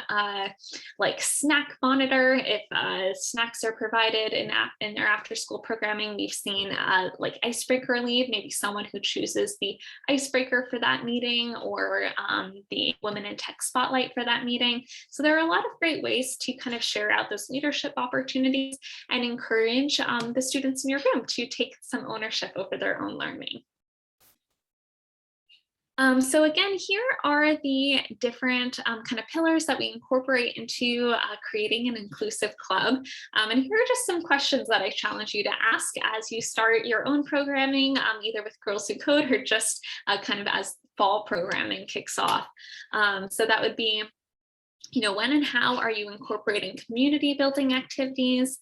like snack monitor, if snacks are provided in their after school programming. We've seen like Icebreaker lead, maybe someone who chooses the Icebreaker for that meeting, or the Women in Tech Spotlight for that meeting. So there are a lot of great ways to kind of share out those leadership opportunities and encourage the students in your room to take some ownership over their own learning. So again, here are the different kind of pillars that we incorporate into creating an inclusive club. And here are just some questions that I challenge you to ask as you start your own programming, either with Girls Who Code or just kind of as fall programming kicks off. So that would be, when and how are you incorporating community building activities?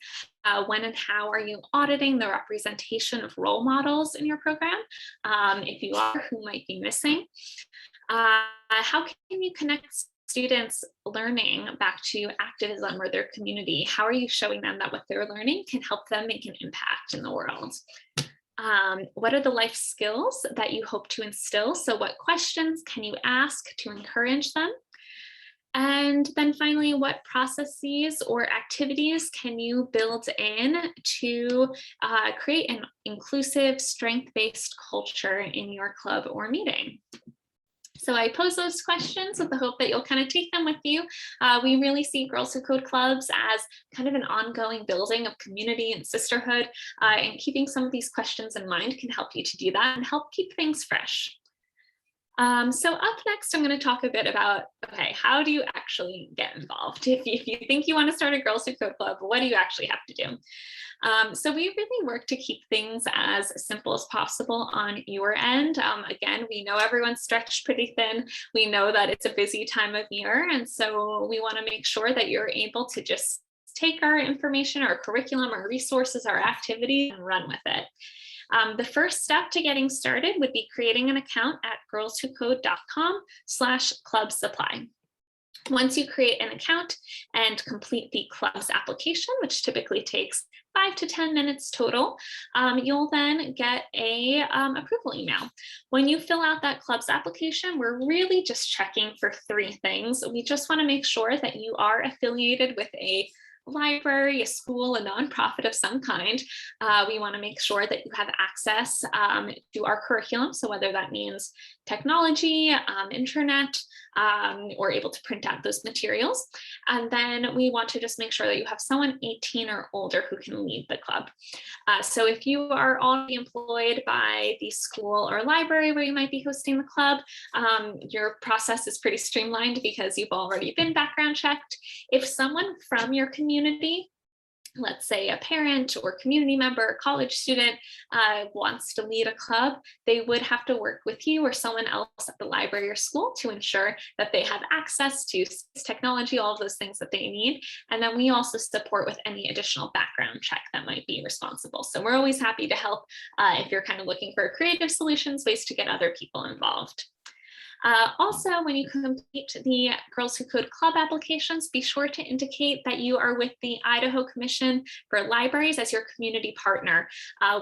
When and how are you auditing the representation of role models in your program? If you are, who might be missing? How can you connect students learning back to activism or their community? How are you showing them that what they're learning can help them make an impact in the world? What are the life skills that you hope to instill? So what questions can you ask to encourage them? And then finally, what processes or activities can you build in to create an inclusive, strength-based culture in your club or meeting? So I pose those questions with the hope that you'll kind of take them with you. We really see Girls Who Code clubs as kind of an ongoing building of community and sisterhood, and keeping some of these questions in mind can help you to do that and help keep things fresh. So up next, I'm going to talk a bit about, okay, how do you actually get involved? If you think you want to start a Girls Who Code club, what do you actually have to do? So we really work to keep things as simple as possible on your end. Again, we know everyone's stretched pretty thin. We know that it's a busy time of year. And so we want to make sure that you're able to just take our information, our curriculum, our resources, our activities, and run with it. The first step to getting started would be creating an account at girlswhocode.com/club supply. Once you create an account and complete the club's application, which typically takes 5 to 10 minutes total, you'll then get a approval email. When you fill out that club's application, we're really just checking for 3 things. We just want to make sure that you are affiliated with a library, a school, a nonprofit of some kind. We want to make sure that you have access to our curriculum. So whether that means technology, internet, or able to print out those materials. And then we want to just make sure that you have someone 18 or older who can lead the club. So if you are already employed by the school or library where you might be hosting the club, your process is pretty streamlined because you've already been background checked. If someone from your community, let's say a parent or community member, college student, wants to lead a club, they would have to work with you or someone else at the library or school to ensure that they have access to technology, all of those things that they need. And then we also support with any additional background check that might be responsible. So we're always happy to help if you're kind of looking for creative solutions, ways to get other people involved. Also, when you complete the Girls Who Code Club applications, be sure to indicate that you are with the Idaho Commission for Libraries as your community partner.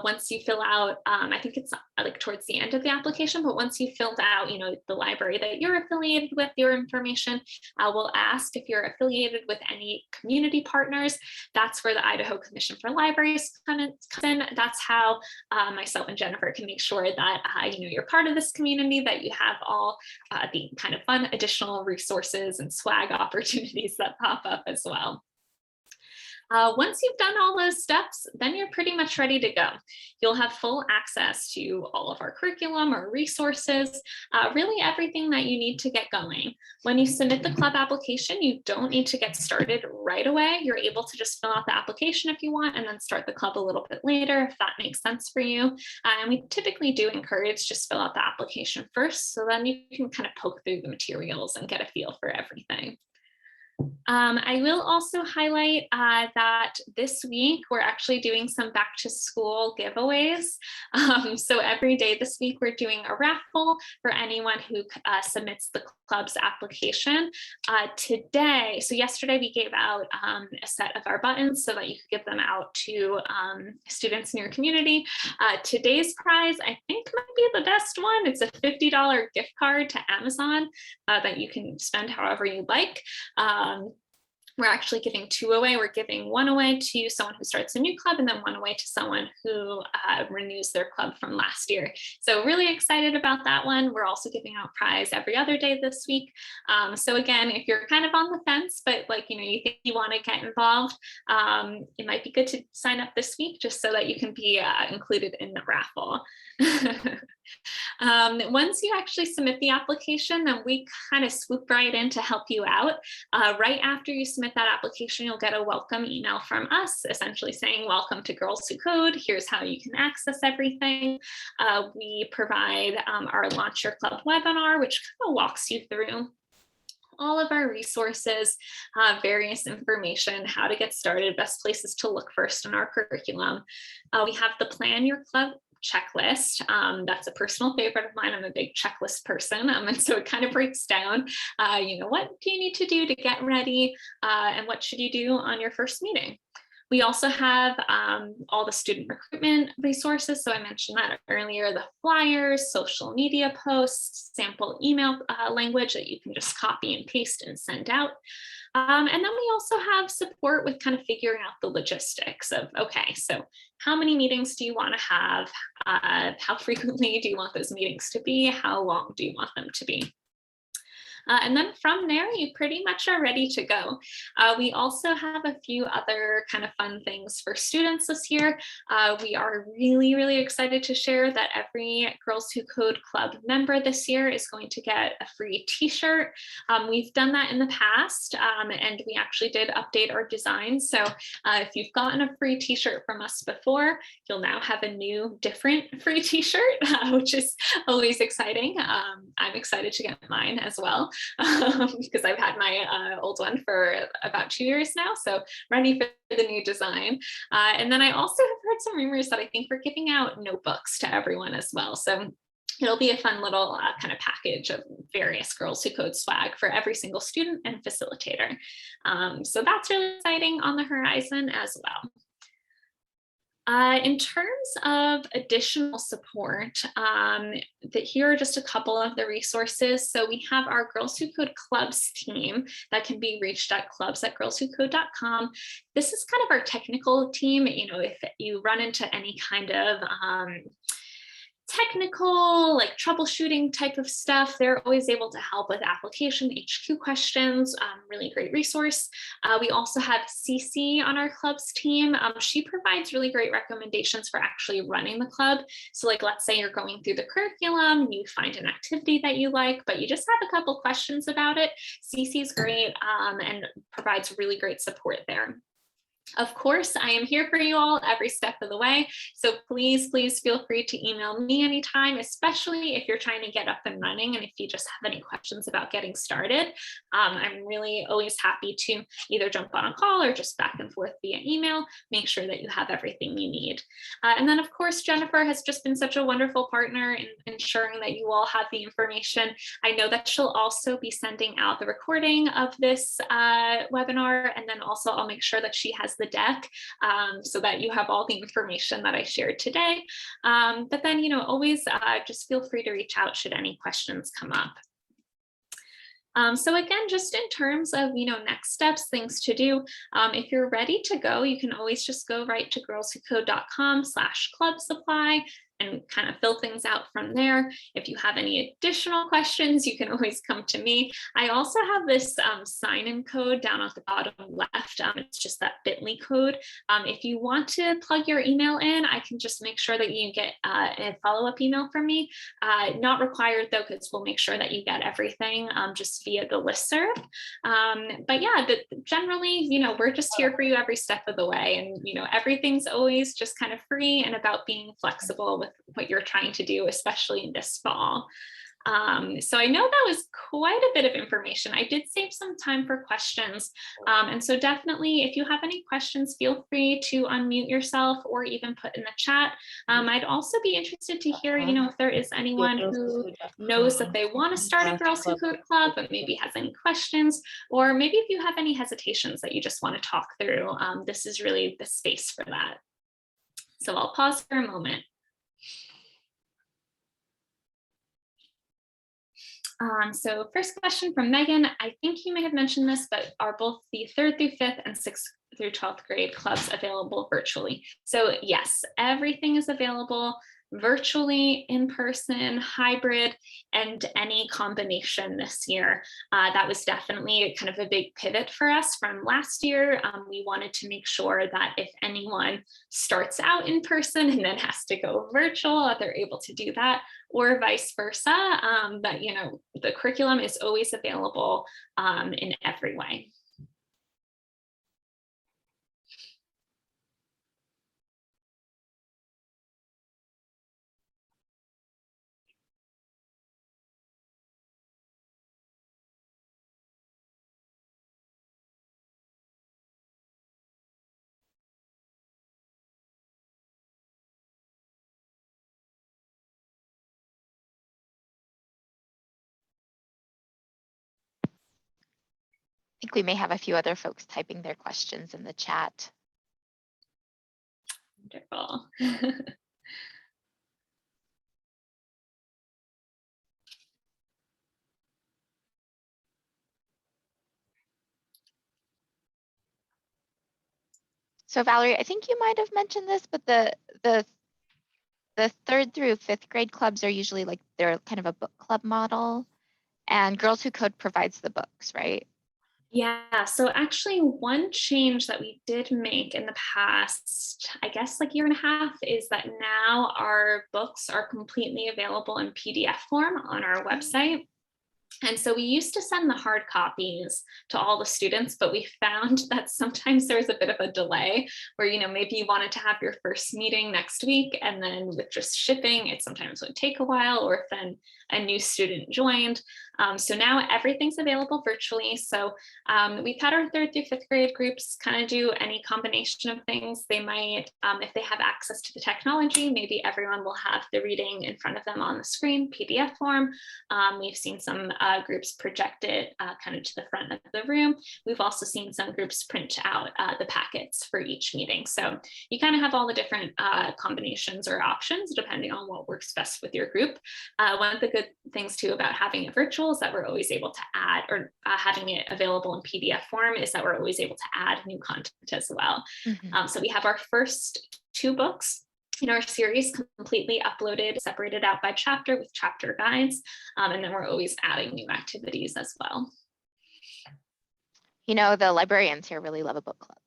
Once you fill out, I think it's like towards the end of the application, but once you filled out, the library that you're affiliated with, your information, we'll ask if you're affiliated with any community partners. That's where the Idaho Commission for Libraries comes in. That's how myself and Jennifer can make sure that you're part of this community, that you have all the kind of fun additional resources and swag opportunities that pop up as well. Once you've done all those steps, then you're pretty much ready to go. You'll have full access to all of our curriculum, our resources, really everything that you need to get going. When you submit the club application, you don't need to get started right away. You're able to just fill out the application if you want and then start the club a little bit later if that makes sense for you. And we typically do encourage just fill out the application first, so then you can kind of poke through the materials and get a feel for everything. I will also highlight that this week we're actually doing some back to school giveaways. So every day this week we're doing a raffle for anyone who submits the club's application. Today, so yesterday we gave out a set of our buttons so that you could give them out to students in your community. Today's prize, I think, might be the best one. It's a $50 gift card to Amazon that you can spend however you like. We're actually giving 2 away. We're giving 1 away to someone who starts a new club and then 1 away to someone who renews their club from last year. So really excited about that one. We're also giving out prize every other day this week. So again, if you're kind of on the fence, but you think you want to get involved, it might be good to sign up this week just so that you can be included in the raffle. Once you actually submit the application, then we kind of swoop right in to help you out. Right after you submit that application, you'll get a welcome email from us, essentially saying, welcome to Girls Who Code. Here's how you can access everything. We provide our Launch Your Club webinar, which kind of walks you through all of our resources, various information, how to get started, best places to look first in our curriculum. We have the Plan Your Club checklist. That's a personal favorite of mine. I'm a big checklist person. And so it kind of breaks down, what do you need to do to get ready and what should you do on your first meeting? We also have all the student recruitment resources. So I mentioned that earlier, the flyers, social media posts, sample email language that you can just copy and paste and send out. And then we also have support with kind of figuring out the logistics of, okay, so how many meetings do you want to have? How frequently do you want those meetings to be? How long do you want them to be? And then from there, you pretty much are ready to go. We also have a few other kind of fun things for students this year. We are really, really excited to share that every Girls Who Code Club member this year is going to get a free t-shirt. We've done that in the past, and we actually did update our design. So if you've gotten a free t-shirt from us before, you'll now have a new, different free t-shirt, which is always exciting. I'm excited to get mine as well. Because I've had my old one for about 2 years now, so ready for the new design. And then I also have heard some rumors that I think we're giving out notebooks to everyone as well. So it'll be a fun little kind of package of various Girls Who Code swag for every single student and facilitator. So that's really exciting on the horizon as well. In terms of additional support, here are just a couple of the resources. So we have our Girls Who Code Clubs team that can be reached at clubs@girlswhocode.com. This is kind of our technical team. If you run into any kind of technical, like troubleshooting type of stuff, they're always able to help with application HQ questions. Really great resource. We also have CC on our clubs team. She provides really great recommendations for actually running the club. So like, let's say you're going through the curriculum, you find an activity that you like, but you just have a couple questions about it. CC is great and provides really great support there. Of course, I am here for you all every step of the way. So please feel free to email me anytime, especially if you're trying to get up and running and if you just have any questions about getting started. I'm really always happy to either jump on a call or just back and forth via email, make sure that you have everything you need. And then of course, Jennifer has just been such a wonderful partner in ensuring that you all have the information. I know that she'll also be sending out the recording of this webinar, and then also I'll make sure that she has the deck so that you have all the information that I shared today. But then, always just feel free to reach out should any questions come up. So again, just in terms of, next steps, things to do, if you're ready to go, you can always just go right to girlswhocode.com/club-supply and kind of fill things out from there. If you have any additional questions, you can always come to me. I also have this sign-in code down at the bottom left. It's just that bit.ly code. If you want to plug your email in, I can just make sure that you get a follow-up email from me. Not required though, because we'll make sure that you get everything just via the listserv. But yeah, generally, we're just here for you every step of the way. And, everything's always just kind of free and about being flexible with what you're trying to do, especially in this fall. So I know that was quite a bit of information. I did save some time for questions. And so definitely, if you have any questions, feel free to unmute yourself or even put in the chat. I'd also be interested to hear, if there is anyone who knows that they want to start a Girls Who Code Club, but maybe has any questions, or maybe if you have any hesitations that you just want to talk through. This is really the space for that. So I'll pause for a moment. So first question from Megan. I think you may have mentioned this, but are both the 3rd through 5th and 6th through 12th grade clubs available virtually? So yes, everything is available virtually, in person, hybrid, and any combination this year. That was definitely kind of a big pivot for us from last year. We wanted to make sure that if anyone starts out in person and then has to go virtual, that they're able to do that, or vice versa, that the curriculum is always available in every way. I think we may have a few other folks typing their questions in the chat. Wonderful. So Valerie, I think you might have mentioned this, but the 3rd through 5th grade clubs are usually like they're kind of a book club model, and Girls Who Code provides the books, right? Yeah, so actually one change that we did make in the past, I guess like year and a half, is that now our books are completely available in PDF form on our website. And so we used to send the hard copies to all the students, but we found that sometimes there was a bit of a delay where, maybe you wanted to have your first meeting next week, and then with just shipping, it sometimes would take a while, or if then a new student joined. So now everything's available virtually. So we've had our 3rd through 5th grade groups kind of do any combination of things. They might, if they have access to the technology, maybe everyone will have the reading in front of them on the screen, PDF form. We've seen some groups project it kind of to the front of the room. We've also seen some groups print out the packets for each meeting. So you kind of have all the different combinations or options depending on what works best with your group. One of the good things too about having it virtual is that we're always able to add, or having it available in PDF form is that we're always able to add new content as well. So we have our first 2 books in our series completely uploaded, separated out by chapter with chapter guides. And then we're always adding new activities as well. The librarians here really love a book club.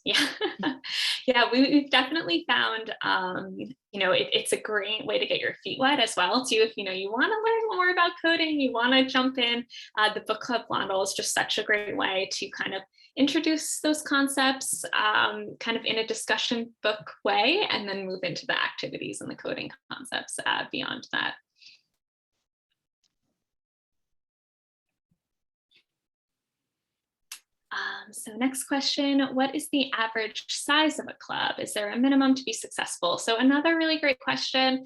Yeah, yeah, we've definitely found, it's a great way to get your feet wet as well too. If you want to learn more about coding, you want to jump in, the book club model is just such a great way to kind of introduce those concepts kind of in a discussion book way, and then move into the activities and the coding concepts beyond that. So next question, what is the average size of a club? Is there a minimum to be successful? So another really great question.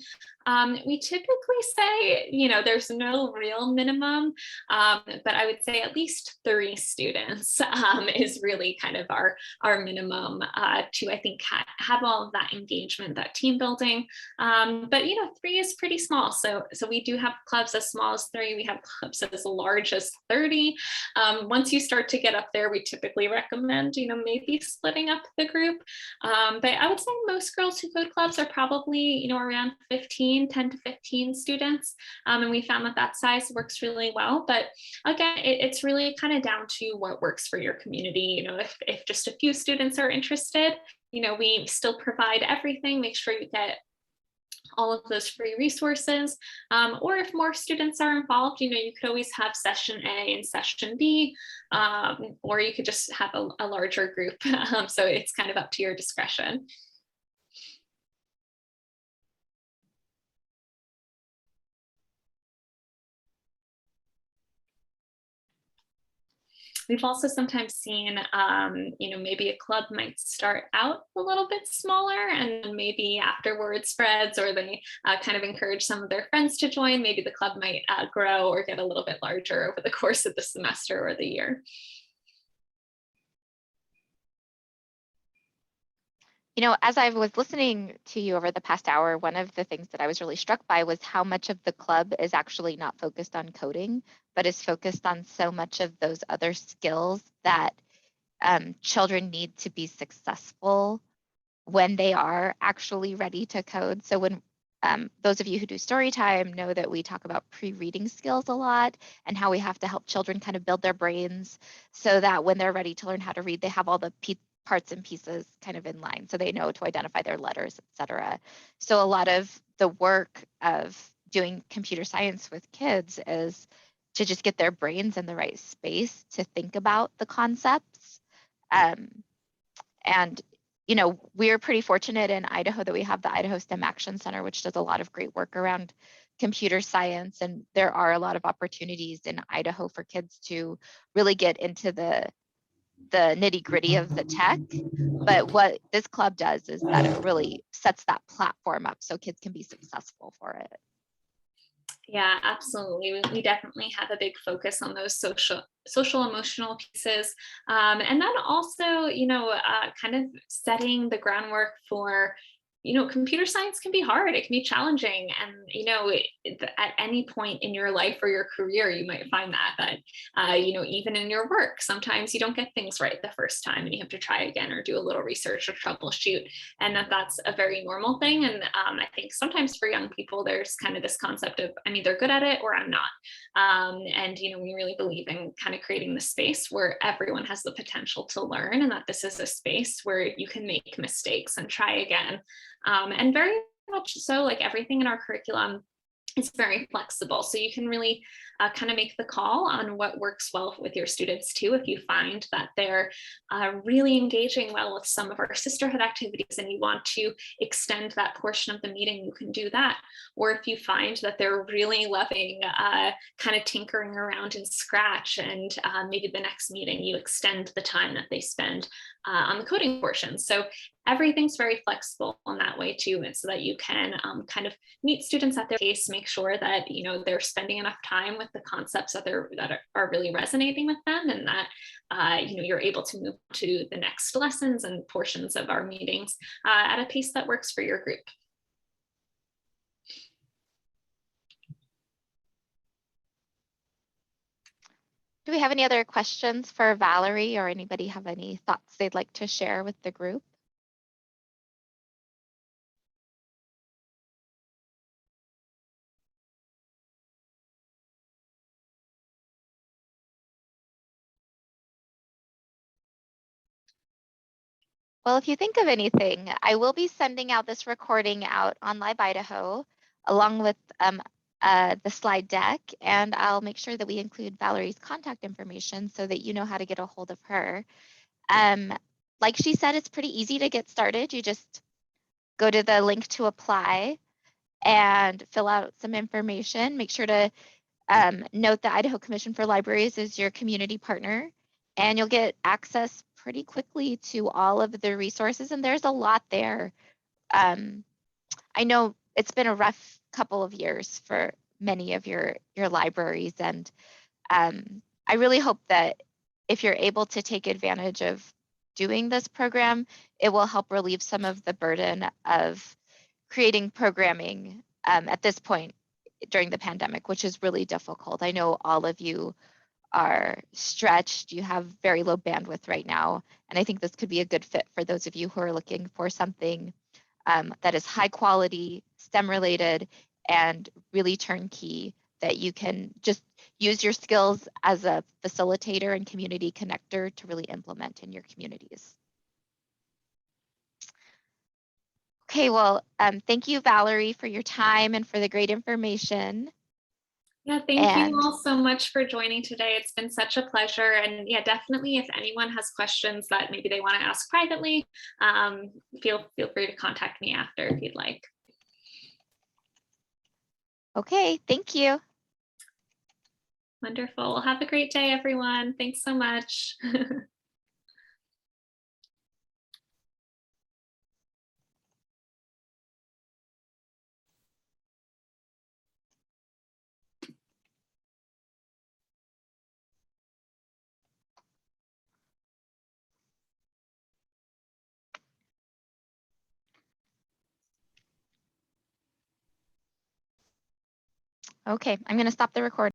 We typically say, there's no real minimum, but I would say at least 3 students is really kind of our minimum to, I think, have all of that engagement, that team building. But 3 is pretty small. So we do have clubs as small as 3. We have clubs as large as 30. Once you start to get up there, we typically recommend, maybe splitting up the group. But I would say most Girls Who Code clubs are probably, around 10 to 15 students. And we found that size works really well. But again, it's really kind of down to what works for your community. If just a few students are interested, we still provide everything, make sure you get all of those free resources. Or if more students are involved, you could always have session A and session B, or you could just have a larger group. So it's kind of up to your discretion. we've also sometimes seen, maybe a club might start out a little bit smaller and then maybe afterwards spreads, or they kind of encourage some of their friends to join. Maybe the club might grow or get a little bit larger over the course of the semester or the year. As I was listening to you over the past hour, one of the things that I was really struck by was how much of the club is actually not focused on coding, but is focused on so much of those other skills that children need to be successful when they are actually ready to code. So when those of you who do story time know that we talk about pre-reading skills a lot and how we have to help children kind of build their brains so that when they're ready to learn how to read, they have all the parts and pieces kind of in line, so they know to identify their letters, etc. So a lot of the work of doing computer science with kids is to just get their brains in the right space to think about the concepts. And we're pretty fortunate in Idaho that we have the Idaho STEM Action Center, which does a lot of great work around computer science. And there are a lot of opportunities in Idaho for kids to really get into the nitty gritty of the tech. But what this club does is that it really sets that platform up so kids can be successful for it. Yeah, absolutely. We definitely have a big focus on those social emotional pieces. And then also, kind of setting the groundwork for, computer science can be hard. It can be challenging. And, at any point in your life or your career, you might find that, even in your work, sometimes you don't get things right the first time and you have to try again or do a little research or troubleshoot. And that's a very normal thing. And I think sometimes for young people, there's kind of this concept of I'm either good at it or I'm not. And, we really believe in kind of creating the space where everyone has the potential to learn, and that this is a space where you can make mistakes and try again. And very much so, like everything in our curriculum, it's very flexible. So you can really kind of make the call on what works well with your students too. If you find that they're really engaging well with some of our sisterhood activities and you want to extend that portion of the meeting, you can do that. Or if you find that they're really loving kind of tinkering around in Scratch, and maybe the next meeting you extend the time that they spend on the coding portion. So everything's very flexible in that way too, and so that you can kind of meet students at their pace, make sure that they're spending enough time with the concepts that are really resonating with them, and that you're able to move to the next lessons and portions of our meetings at a pace that works for your group. Do we have any other questions for Valerie, or anybody have any thoughts they'd like to share with the group? Well, if you think of anything, I will be sending out this recording out on Live Idaho along with the slide deck, and I'll make sure that we include Valerie's contact information so that you know how to get a hold of her. Like she said, it's pretty easy to get started. You just go to the link to apply and fill out some information. Make sure to note the Idaho Commission for Libraries is your community partner, and you'll get access pretty quickly to all of the resources, and there's a lot there. I know it's been a rough couple of years for many of your libraries, and I really hope that if you're able to take advantage of doing this program, it will help relieve some of the burden of creating programming at this point during the pandemic, which is really difficult. I know all of you are stretched, you have very low bandwidth right now, and I think this could be a good fit for those of you who are looking for something that is high quality, STEM related, and really turnkey, that you can just use your skills as a facilitator and community connector to really implement in your communities. Okay, well, thank you, Valerie, for your time and for the great information. Yeah, thank you all so much for joining today. It's been such a pleasure. And yeah, definitely if anyone has questions that maybe they want to ask privately, feel free to contact me after if you'd like. Okay, thank you. Wonderful. Well, have a great day, everyone. Thanks so much. Okay, I'm going to stop the recording.